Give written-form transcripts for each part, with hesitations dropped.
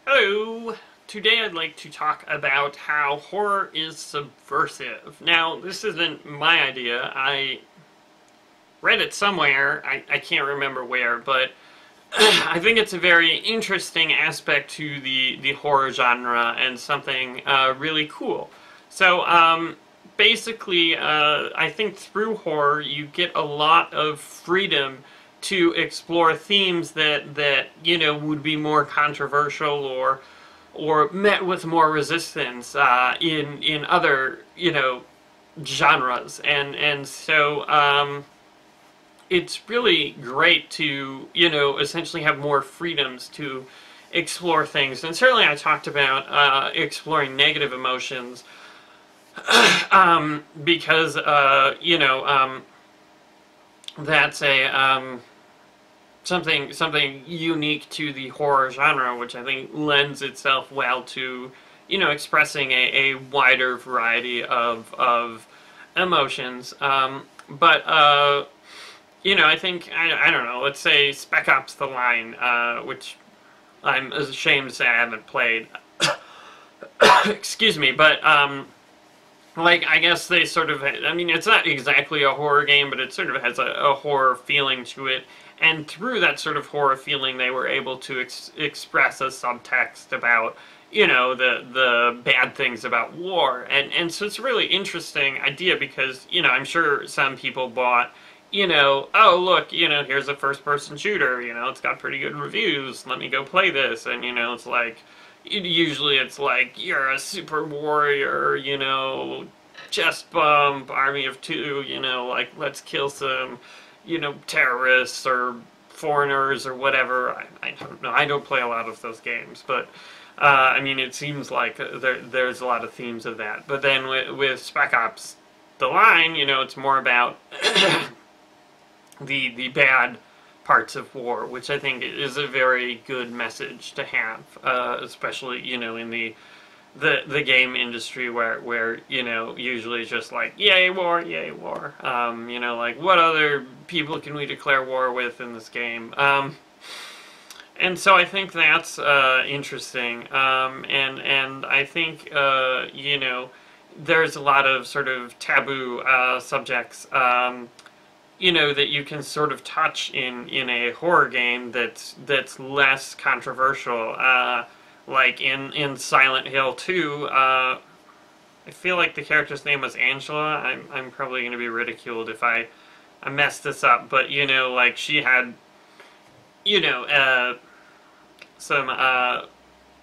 Hello! Today I'd like to talk about how horror is subversive. Now, this isn't my idea. I read it somewhere. I can't remember where, but I think it's a very interesting aspect to the horror genre and something really cool. So, basically, I think through horror you get a lot of freedom to explore themes that would be more controversial or met with more resistance in other genres, and so it's really great to essentially have more freedoms to explore things. And certainly I talked about exploring negative emotions because that's a something unique to the horror genre, which I think lends itself well to, expressing a wider variety of emotions. But I think, I don't know, let's say Spec Ops The Line, which I'm ashamed to say I haven't played. Excuse me, but, like, I guess they sort of, I mean, it's not exactly a horror game, but it sort of has a horror feeling to it. And through that sort of horror feeling, they were able to express a subtext about, the bad things about war. And so it's a really interesting idea because, I'm sure some people bought, oh, look, here's a first-person shooter, it's got pretty good reviews, let me go play this. And, it's like, usually it's like, you're a super warrior, chest bump, army of two, like, let's kill some terrorists or foreigners or whatever. I don't know. I don't play a lot of those games, but I mean, it seems like there's a lot of themes of that. But then with Spec Ops The Line, it's more about the bad parts of war, which I think is a very good message to have, especially in the game industry where usually it's just like yay war, like what other people can we declare war with in this game, and so I think that's interesting, and I think there's a lot of sort of taboo subjects that you can sort of touch in a horror game that's less controversial. Like in Silent Hill 2, I feel like the character's name was Angela. I'm probably going to be ridiculed if I messed this up, but like she had some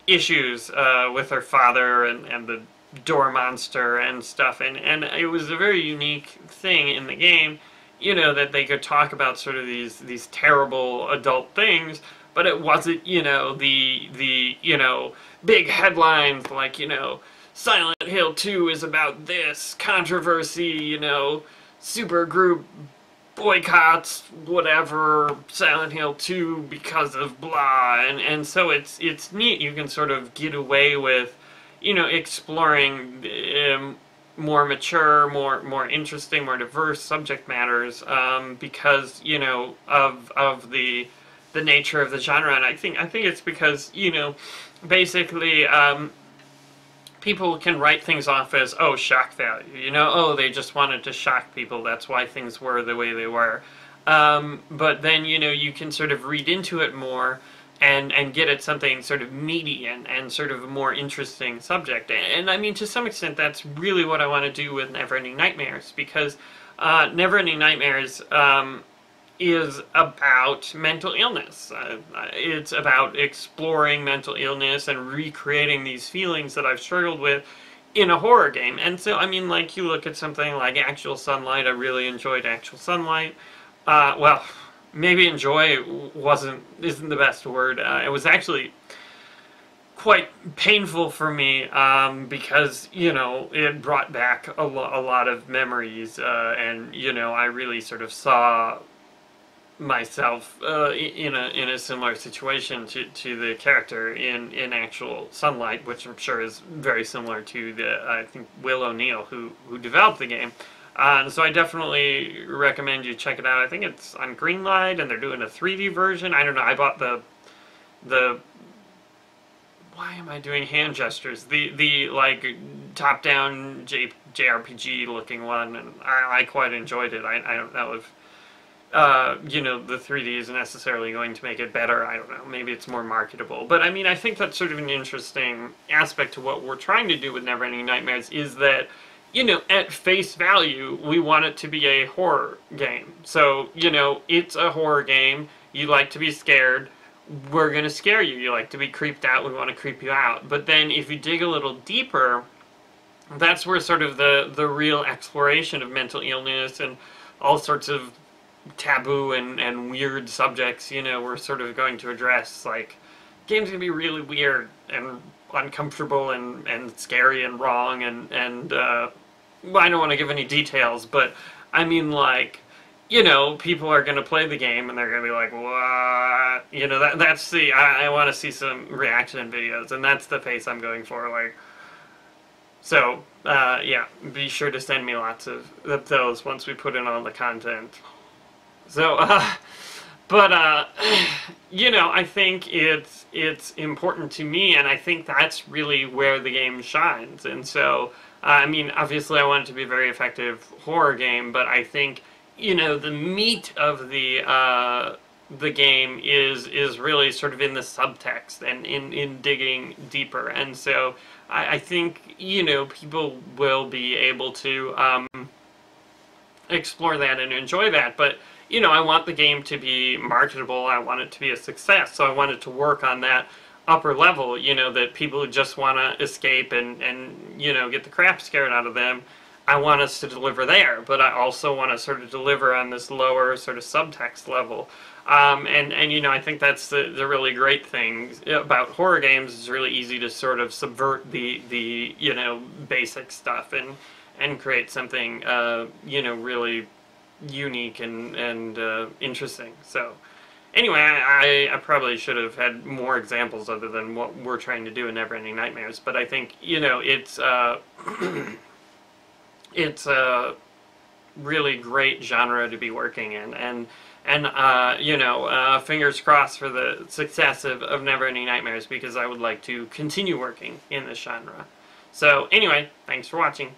issues with her father and the door monster and stuff, and it was a very unique thing in the game, that they could talk about sort of these terrible adult things. But it wasn't, the big headlines like, Silent Hill 2 is about this controversy, super group boycotts, whatever, Silent Hill 2 because of blah. And so it's neat. You can sort of get away with, exploring more mature, more interesting, more diverse subject matters, because, of the nature of the genre. And I think it's because basically people can write things off as, oh, shock value, oh, they just wanted to shock people, that's why things were the way they were, but then you can sort of read into it more and get at something sort of meaty and sort of a more interesting subject. And I mean, to some extent that's really what I want to do with Neverending Nightmares, because Neverending Nightmares is about mental illness. It's about exploring mental illness and recreating these feelings that I've struggled with in a horror game. And so, I mean, like, you look at something like Actual Sunlight. I really enjoyed Actual Sunlight. Well, maybe enjoy isn't the best word. It was actually quite painful for me, because, it brought back a lot of memories, and, I really sort of saw myself in a similar situation to the character in Actual Sunlight, which I'm sure is very similar to I think Will O'Neill who developed the game. So I definitely recommend you check it out. I think it's on Greenlight and they're doing a 3D version. I don't know. I bought the why am I doing hand gestures? The like top-down JRPG looking one, and I quite enjoyed it. I don't know if you know, the 3D isn't necessarily going to make it better. I don't know. Maybe it's more marketable. But I mean, I think that's sort of an interesting aspect to what we're trying to do with Neverending Nightmares is that, you know, at face value, we want it to be a horror game. So, you know, it's a horror game. You like to be scared. We're going to scare you. You like to be creeped out. We want to creep you out. But then if you dig a little deeper, that's where sort of the real exploration of mental illness and all sorts of taboo and weird subjects, you know, we're sort of going to address. Like, game's gonna be really weird and uncomfortable and scary and wrong and well, I don't want to give any details, but I mean, like, you know, people are gonna play the game and they're gonna be like, what? You know, that's the, I want to see some reaction videos, and that's the pace I'm going for. Like, so yeah, be sure to send me lots of those once we put in all the content. So, but, you know, I think it's important to me, and I think that's really where the game shines. And so, I mean, obviously I want it to be a very effective horror game, but I think, you know, the meat of the game is really sort of in the subtext and in digging deeper. And so, I think, you know, people will be able to explore that and enjoy that, but you know, I want the game to be marketable. I want it to be a success. So I want it to work on that upper level, you know, that people who just want to escape and, you know, get the crap scared out of them. I want us to deliver there, but I also want to sort of deliver on this lower sort of subtext level. And you know, I think that's the really great thing about horror games. It's really easy to sort of subvert the you know, basic stuff and create something, you know, really unique and interesting. So anyway, I probably should have had more examples other than what we're trying to do in Neverending Nightmares, but I think, you know, it's it's a really great genre to be working in, and you know, fingers crossed for the success of Neverending Nightmares, because I would like to continue working in this genre. So anyway, thanks for watching.